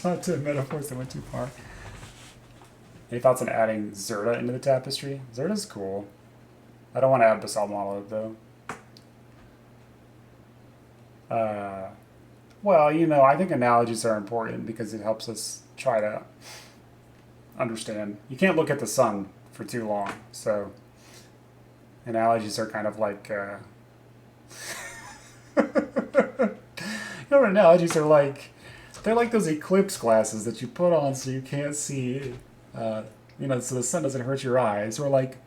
Not to metaphors that went too far. Any thoughts on adding Zerta into the tapestry? Zerta's cool. I don't want to add Basalt Monolith though. Uh, well, I think analogies are important because it helps us try to understand. You can't look at the sun for too long, so analogies are kind of like. What analogies are like? They're like those eclipse glasses that you put on so you can't see. Uh, so the sun doesn't hurt your eyes. Or like,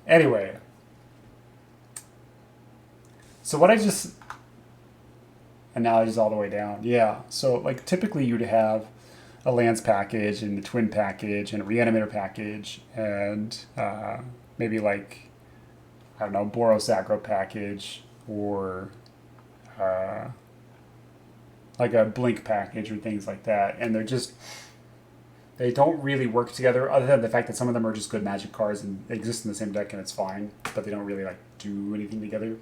anyway. So what I just analogies all the way down. Yeah. So like typically you'd have a Lance package and a Twin package and a Reanimator package and maybe like I don't know Boros Aggro package or uh, like a Blink package or things like that. And they don't really work together other than the fact that some of them are just good Magic cards and they exist in the same deck and it's fine, but they don't really like do anything together.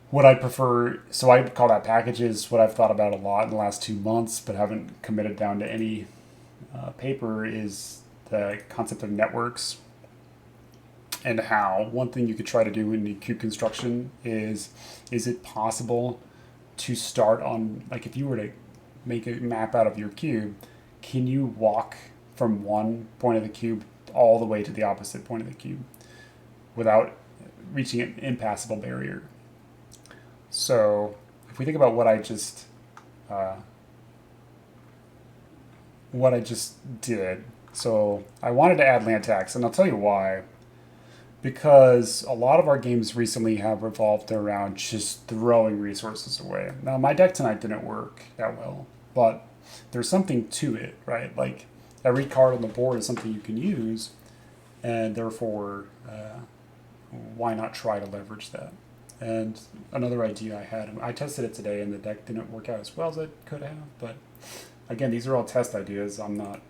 What I prefer, so I call that packages. What I've thought about a lot in the last 2 months, but haven't committed down to any paper, is the concept of networks and how one thing you could try to do in the cube construction is it possible to start on, like if you were to make a map out of your cube, can you walk from one point of the cube all the way to the opposite point of the cube without reaching an impassable barrier? So if we think about uh, what I just did, so I wanted to add land tax, and I'll tell you why. Because a lot of our games recently have revolved around just throwing resources away. Now, my deck tonight didn't work that well, but there's something to it, right? Like every card on the board is something you can use, and therefore, why not try to leverage that? And another idea I had, I tested it today, and the deck didn't work out as well as it could have. But again, these are all test ideas. I'm not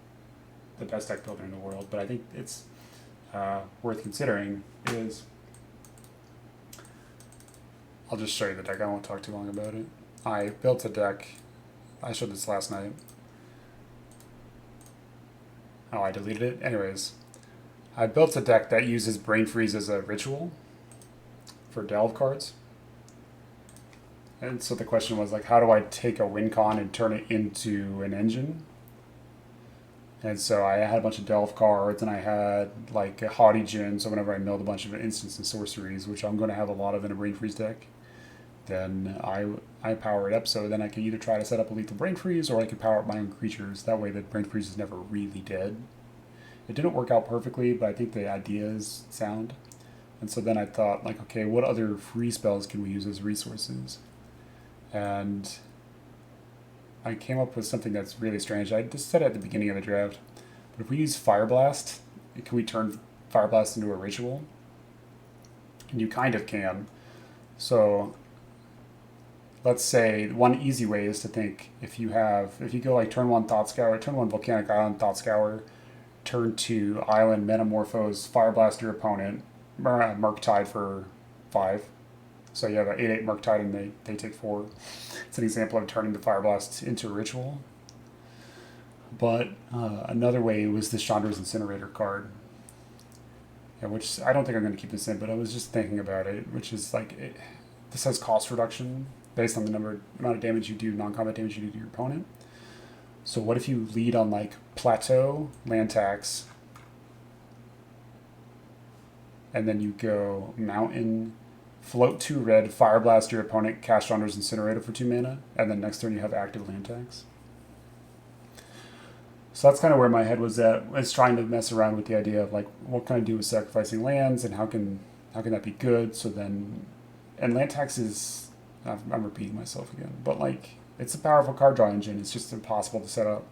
the best deck builder in the world, but I think it's worth considering. Is I'll just show you the deck. I won't talk too long about it. I built a deck. I showed this last night. Oh, I deleted it. Anyways, I built a deck that uses Brain Freeze as a ritual for delve cards. And so the question was like, how do I take a win con and turn it into an engine? And so I had a bunch of delve cards, and I had like a haughty gin. So whenever I milled a bunch of instants and sorceries, which I'm going to have a lot of in a brain freeze deck, then I power it up. So then I can either try to set up a lethal brain freeze, or I can power up my own creatures. That way, the brain freeze is never really dead. It didn't work out perfectly, but I think the idea is sound. And so then I thought, like, okay, what other free spells can we use as resources? And I came up with something that's really strange. I just said it at the beginning of the draft. But if we use Fire Blast, can we turn Fire Blast into a ritual? And you kind of can. So let's say one easy way is to think if you go like turn one Thought Scour, turn one Volcanic Island Thought Scour, turn two Island Metamorphose, Fire Blast your opponent, Murktide for 5. So you have an 8/8 Murktide and they take 4. It's an example of turning the Fire Blast into a ritual. But another way was the Chandra's Incinerator card, which I don't think I'm going to keep this in, but I was just thinking about it, which is like, this has cost reduction based on the amount of damage you do, non-combat damage you do to your opponent. So what if you lead on like Plateau, Land Tax, and then you go Mountain, float 2 red, Fire Blast your opponent, cast Chandra's Incinerator for 2 mana, and then next turn you have active land tax. So that's kind of where my head was at. It's trying to mess around with the idea of like, what can I do with sacrificing lands, and how can that be good? So then, and land tax is, I'm repeating myself again, but like, it's a powerful card draw engine. It's just impossible to set up.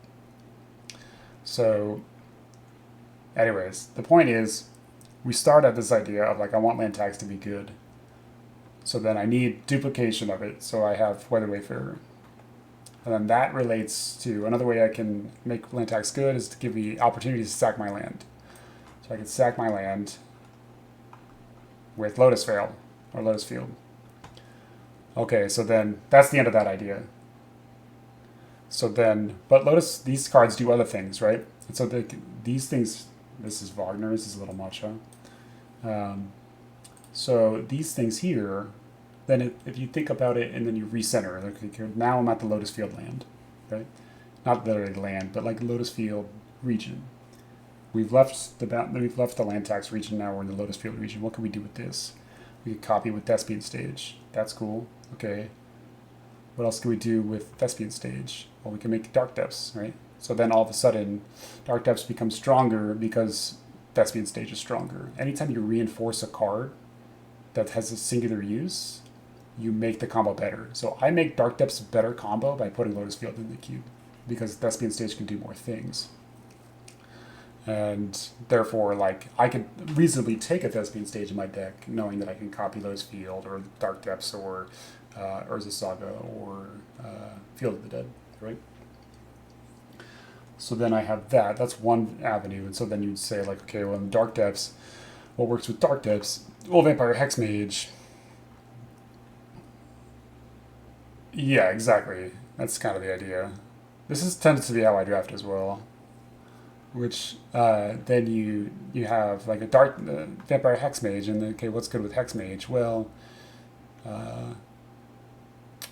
So, anyways, the point is, we start at this idea of like, I want land tax to be good. So then I need duplication of it. So I have Weather Wayfarer. And then that relates to another way I can make land tax good is to give me opportunity to sack my land. So I can sack my land, with Lotus Veil or Lotus Field. Okay, so then that's the end of that idea. So then, but Lotus, these cards do other things, right? And so these things, this is Wagner, this is a little much, huh? So these things here, then if you think about it and then you recenter, like now I'm at the Lotus Field land, right? Not literally land, but like Lotus Field region. We've left the land tax region. Now we're in the Lotus Field region. What can we do with this? We could copy with Thespian Stage. That's cool. Okay. What else can we do with Thespian Stage? Well, we can make Dark Depths, right? So then all of a sudden, Dark Depths become stronger because Thespian Stage is stronger. Anytime you reinforce a card that has a singular use, you make the combo better. So I make Dark Depths better combo by putting Lotus Field in the cube because Thespian Stage can do more things. And therefore, like, I could reasonably take a Thespian Stage in my deck knowing that I can copy Lotus Field or Dark Depths or Urza Saga or Field of the Dead, right? So then I have that. That's one avenue. And so then you'd say, like, okay, well, in Dark Depths, what works with Dark Depths? Well, Vampire Hexmage. Yeah, exactly. That's kind of the idea. This tends to be how I draft as well. Which then you have like a dark Vampire Hexmage, and okay, what's good with Hexmage? Well,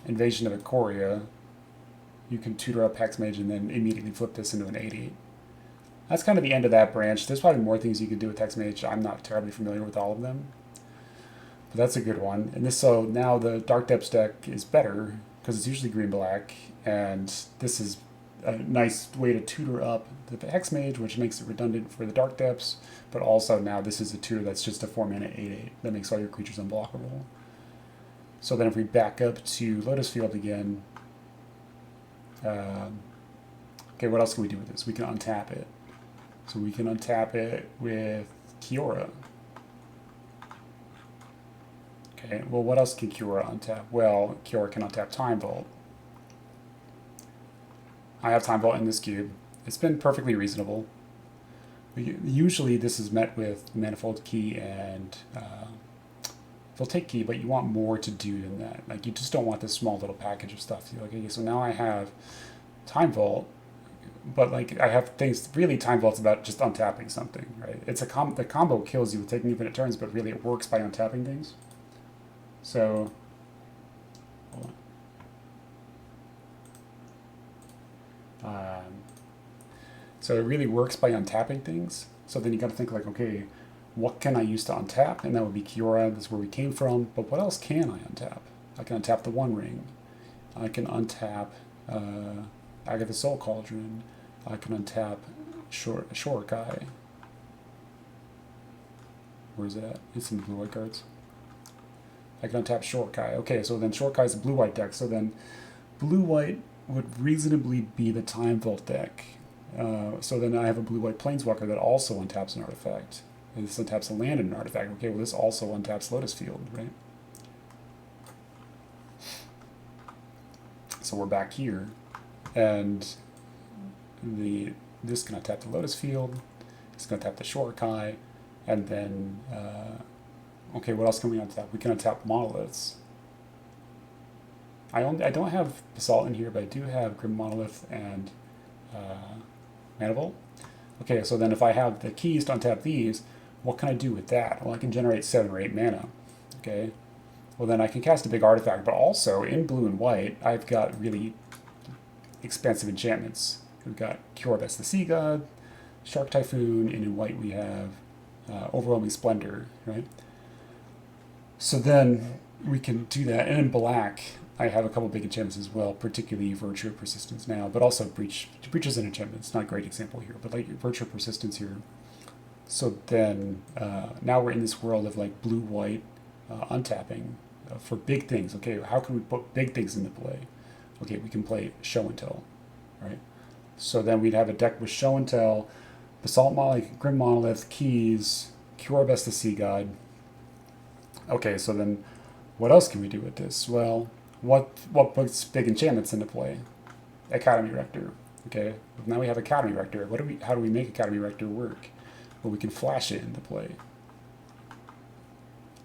Invasion of Ikoria. You can tutor up Hexmage and then immediately flip this into an 8/8. That's kind of the end of that branch. There's probably more things you can do with Hexmage. I'm not terribly familiar with all of them, but that's a good one. And this, so now the Dark Depths deck is better because it's usually green-black, and this is a nice way to tutor up the Hexmage, which makes it redundant for the Dark Depths, but also now this is a tutor that's just a 4-mana 8/8 that makes all your creatures unblockable. So then if we back up to Lotus Field again, okay, what else can we do with this? We can untap it. So we can untap it with Kiora. Okay, well, what else can Kiora untap? Well, Kiora can untap Time Vault. I have Time Vault in this cube. It's been perfectly reasonable. Usually this is met with Manifold Key and they'll take Key, but you want more to do than that. Like, you just don't want this small little package of stuff. You're like, okay, so now I have Time Vault, but like I have things, really Time Vault's about just untapping something, right? It's the combo kills you with taking infinite turns, but really it works by untapping things. So, hold on. So it really works by untapping things. So then you got to think like, okay, what can I use to untap? And that would be Kiora. That's where we came from. But what else can I untap? I can untap the One Ring. I can untap Agatha Soul Cauldron. I can untap Shorikai. Where is it at? It's in the blue-white cards. I can untap Shorikai. Okay, so then Shorikai is a blue-white deck. So then blue-white would reasonably be the Time Vault deck. So then I have a blue-white Planeswalker that also untaps an artifact. And this untaps a land and an artifact. Okay, well, this also untaps Lotus Field, right? So we're back here. And this can untap the Lotus Field. It's going to tap the Shorikai. And then, okay, what else can we untap? We can untap Monoliths. I don't have Basalt in here, but I do have Grim Monolith and Manifold. Okay, so then if I have the keys to untap these, what can I do with that? Well, I can generate 7 or 8 mana. Okay, well then I can cast a big artifact, but also in blue and white, I've got really expensive enchantments. We've got Curabesh the Sea God, Shark Typhoon, and in white we have Overwhelming Splendor, right? So then we can do that, and in black, I have a couple big enchantments as well, particularly Virtue of Persistence now, but also Breach. Breach is an enchantment. It's not a great example here, but like Virtue of Persistence here. So then now we're in this world of like blue-white untapping for big things. Okay, how can we put big things into play? Okay, we can play Show and Tell, right? So then we'd have a deck with Show and Tell, Basalt Monolith, Grim Monolith, Keys, Curabesh the Sea God. Okay, so then what else can we do with this? Well, what puts big enchantments into play? Academy Rector. Okay, now we have Academy Rector. How do we make Academy Rector work? Well, we can flash it into play.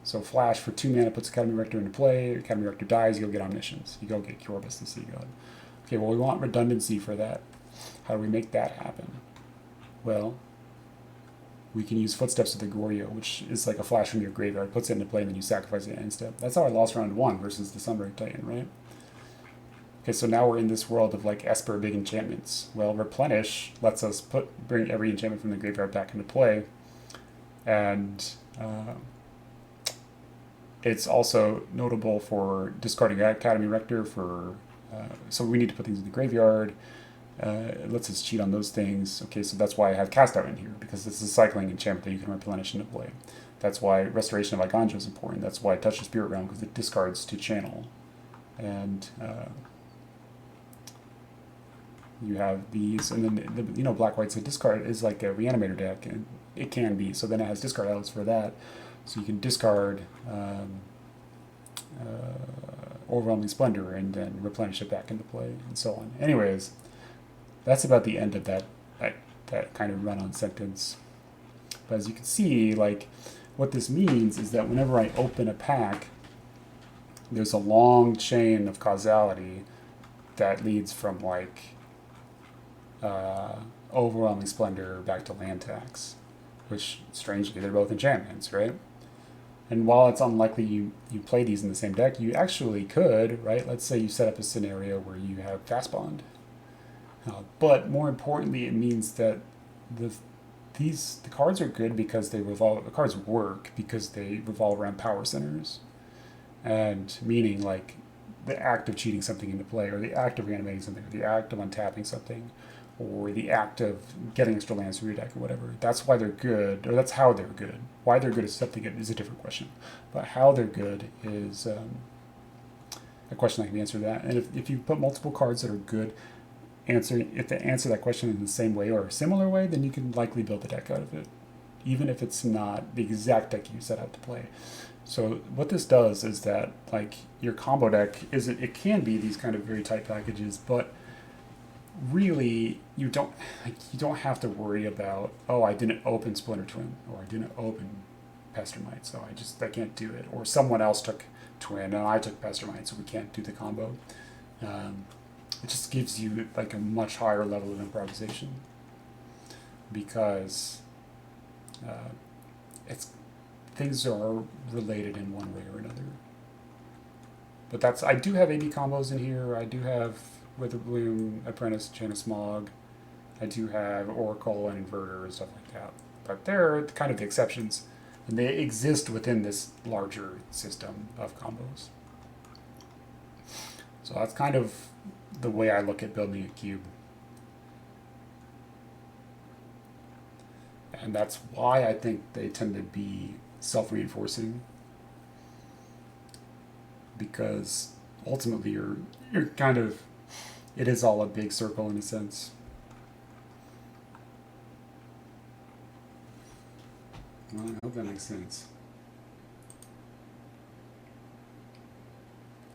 So flash for 2 mana puts Academy Rector into play. Academy Rector dies, you go get Omniscience. You go get Curibus the Sea God. Okay, well, we want redundancy for that. How do we make that happen? Well, we can use Footsteps of the Goryo, which is like a flash from your graveyard, puts it into play, and then you sacrifice it end step. That's how I lost round 1 versus the Sunbreak Titan, right? Okay, so now we're in this world of like Esper big enchantments. Well, Replenish lets us bring every enchantment from the graveyard back into play, and it's also notable for discarding Academy Rector for. So we need to put things in the graveyard. It lets us cheat on those things. Okay, so that's why I have Cast Out in here, because it's a cycling enchantment that you can replenish into play. That's why Restoration of Iganjo is important. That's why Touch the Spirit Realm, because it discards to channel. And you have these, and then Black-White's a discard is like a Reanimator deck, and it can be. So then it has discard outlets for that. So you can discard Overwhelming Splendor and then replenish it back into play, and so on. Anyways, that's about the end of that kind of run-on sentence. But as you can see, like, what this means is that whenever I open a pack, there's a long chain of causality that leads from, like, Overwhelming Splendor back to land tax, which, strangely, they're both enchantments, right? And while it's unlikely you play these in the same deck, you actually could, right? Let's say you set up a scenario where you have Fast Bond. But more importantly, it means that the cards are good because the cards work because they revolve around power centers. And meaning, like, the act of cheating something into play, or the act of reanimating something, or the act of untapping something, or the act of getting extra lands from your deck, or whatever. That's why they're good, or that's how they're good. Why they're good is something is a different question. But how they're good is a question that can be answered that. And if you put multiple cards that are good, if they answer that question in the same way or a similar way, then you can likely build a deck out of it, even if it's not the exact deck you set out to play. So what this does is that, like, your combo deck it can be these kind of very tight packages, but really you don't have to worry about, oh, I didn't open Splinter Twin, or I didn't open Pestermite, so I can't do it, or someone else took Twin and I took Pestermite, so we can't do the combo. It just gives you, like, a much higher level of improvisation, because things are related in one way or another. But I do have AB combos in here. I do have Witherbloom, Apprentice, Chain of Smog. I do have Oracle and Inverter and stuff like that. But they're kind of the exceptions, and they exist within this larger system of combos. So that's kind of the way I look at building a cube. And that's why I think they tend to be self-reinforcing, because ultimately you're kind of, it is all a big circle in a sense. Well, I hope that makes sense.